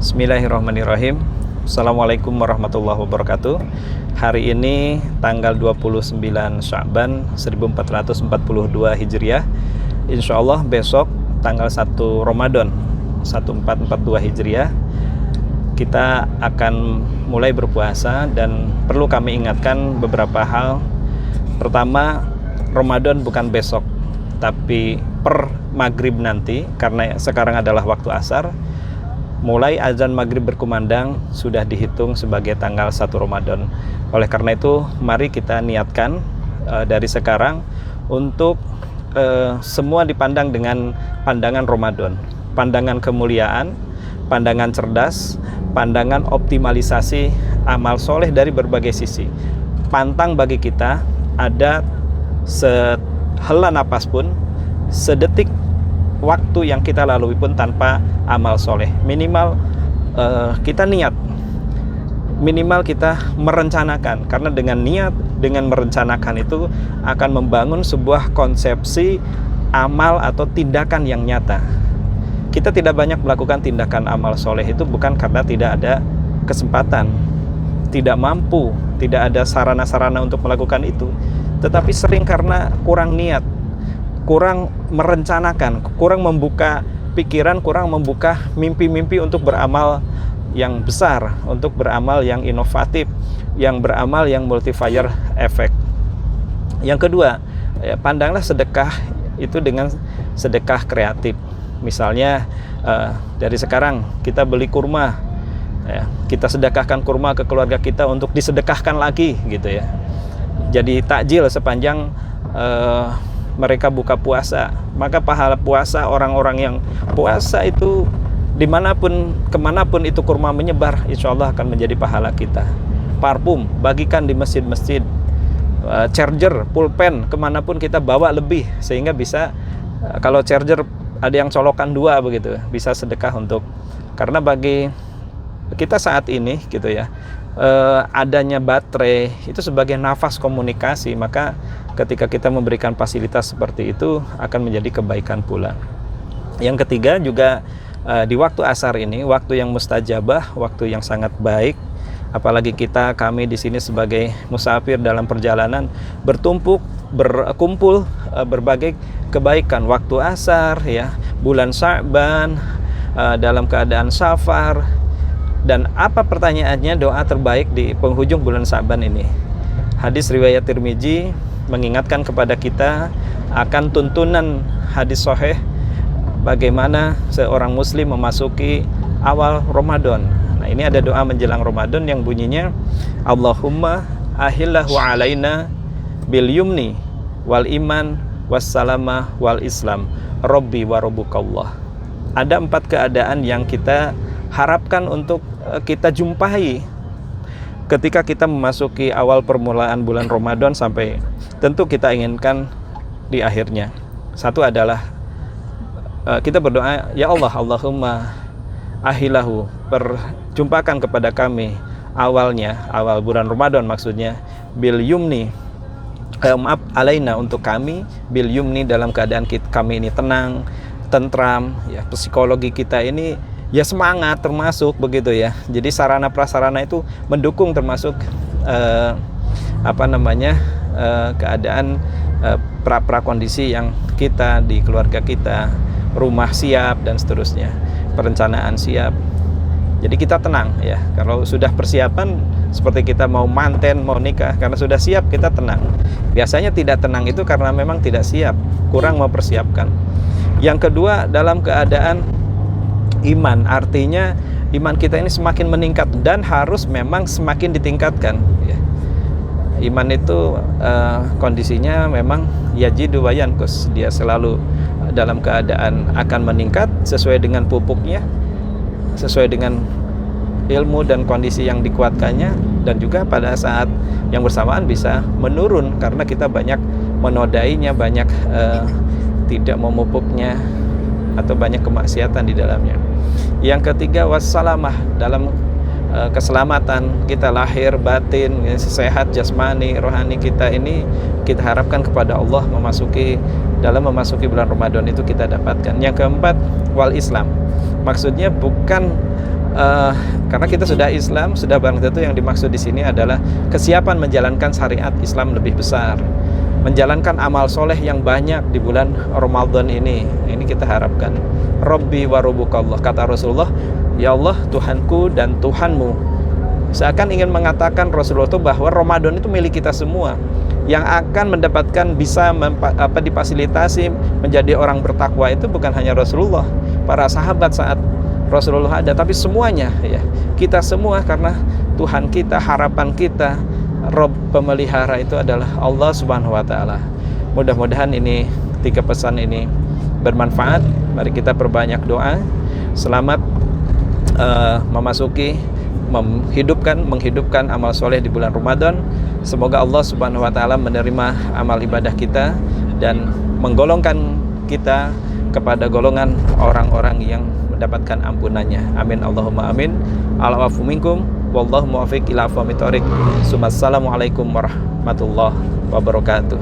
Bismillahirrahmanirrahim. Assalamualaikum warahmatullahi wabarakatuh. Hari ini tanggal 29 Sya'ban 1442 Hijriah. Insya Allah besok tanggal 1 Ramadan 1442 Hijriah kita akan mulai berpuasa, dan perlu kami ingatkan beberapa hal. Pertama, Ramadan bukan besok tapi per maghrib nanti, karena sekarang adalah waktu asar. Mulai azan maghrib berkumandang sudah dihitung sebagai tanggal 1 Ramadan. Oleh karena itu, mari kita niatkan dari sekarang untuk semua dipandang dengan pandangan Ramadan, pandangan kemuliaan, pandangan cerdas, pandangan optimalisasi amal soleh dari berbagai sisi. Pantang bagi kita ada sehela napas pun, sedetik waktu yang kita lalui pun tanpa amal soleh. Minimal kita niat, minimal kita merencanakan, karena dengan niat, dengan merencanakan itu akan membangun sebuah konsepsi amal atau tindakan yang nyata. Kita tidak banyak melakukan tindakan amal soleh itu bukan karena tidak ada kesempatan, tidak mampu, tidak ada sarana-sarana untuk melakukan itu, tetapi sering karena kurang niat, kurang merencanakan, kurang membuka pikiran, kurang membuka mimpi-mimpi untuk beramal yang besar, untuk beramal yang inovatif, yang beramal yang multiplier effect. Yang kedua, pandanglah sedekah itu dengan sedekah kreatif. Misalnya dari sekarang kita beli kurma, kita sedekahkan kurma ke keluarga kita untuk disedekahkan lagi gitu ya. Jadi takjil sepanjang mereka buka puasa, maka pahala puasa orang-orang yang puasa itu dimanapun, kemanapun itu kurma menyebar, insya Allah akan menjadi pahala kita. Parfum, bagikan di masjid-masjid. Charger, pulpen, kemanapun kita bawa lebih, sehingga bisa, kalau charger ada yang colokan 2 begitu, bisa sedekah untuk, karena bagi kita saat ini gitu ya, adanya baterai itu sebagai nafas komunikasi, maka ketika kita memberikan fasilitas seperti itu akan menjadi kebaikan pula. Yang ketiga juga di waktu asar ini, waktu yang mustajabah, waktu yang sangat baik, apalagi kami di sini sebagai musafir dalam perjalanan, berkumpul berbagai kebaikan. Waktu asar ya, bulan Sya'ban, dalam keadaan safar. Dan apa pertanyaannya doa terbaik di penghujung bulan Sya'ban ini? Hadis riwayat Tirmizi mengingatkan kepada kita akan tuntunan hadis sahih bagaimana seorang muslim memasuki awal Ramadan. Nah, ini ada doa menjelang Ramadan yang bunyinya, Allahumma ahillahu alaina bil yumni wal iman wassalamah wal islam rabbi wa rabbukallah. Ada 4 keadaan yang kita harapkan untuk kita jumpai ketika kita memasuki awal permulaan bulan Ramadan, sampai tentu kita inginkan di akhirnya. Satu adalah kita berdoa, ya Allah, Allahumma ahilahu, perjumpakan kepada kami awalnya, awal bulan Ramadan maksudnya, bil yumni, alaina, untuk kami, bil yumni, dalam keadaan kami ini tenang, tentram ya, psikologi kita ini ya semangat termasuk begitu ya. Jadi sarana prasarana itu mendukung, termasuk keadaan prakondisi yang kita di keluarga kita, rumah siap dan seterusnya, perencanaan siap. Jadi kita tenang ya. Kalau sudah persiapan seperti kita mau manten, mau nikah, karena sudah siap kita tenang. Biasanya tidak tenang itu karena memang tidak siap, kurang mempersiapkan. Yang kedua, dalam keadaan iman, artinya iman kita ini semakin meningkat dan harus memang semakin ditingkatkan ya. Iman itu kondisinya memang yajidu wa yanqus, dia selalu dalam keadaan akan meningkat sesuai dengan pupuknya, sesuai dengan ilmu dan kondisi yang dikuatkannya, dan juga pada saat yang bersamaan bisa menurun karena kita banyak menodainya, banyak tidak memupuknya, atau banyak kemaksiatan di dalamnya. Yang ketiga, wassalamah, dalam keselamatan kita lahir batin, sehat jasmani, rohani kita ini kita harapkan kepada Allah memasuki bulan Ramadan itu kita dapatkan. Yang keempat, wal Islam, maksudnya bukan Karena kita sudah Islam, sudah barang tentu yang dimaksud di sini adalah kesiapan menjalankan syariat Islam lebih besar, menjalankan amal soleh yang banyak di bulan Ramadan ini. Ini kita harapkan. Rabbi wa rabbukallah, kata Rasulullah, ya Allah Tuhanku dan Tuhanmu. Seakan ingin mengatakan Rasulullah itu bahwa Ramadan itu milik kita semua. Yang akan mendapatkan bisa difasilitasi menjadi orang bertakwa itu bukan hanya Rasulullah, para sahabat saat Rasulullah ada, tapi semuanya ya. Kita semua, karena Tuhan kita, harapan kita, Rabb pemelihara itu adalah Allah Subhanahu wa taala. Mudah-mudahan ini 3 pesan ini bermanfaat. Mari kita perbanyak doa. Selamat menghidupkan amal soleh di bulan Ramadan. Semoga Allah Subhanahu wa taala menerima amal ibadah kita dan menggolongkan kita kepada golongan orang-orang yang mendapatkan ampunannya. Amin Allahumma amin. Al-afu minkum wallahu muwaffiq ila aqwamit thoriq. Assalamualaikum warahmatullahi wabarakatuh.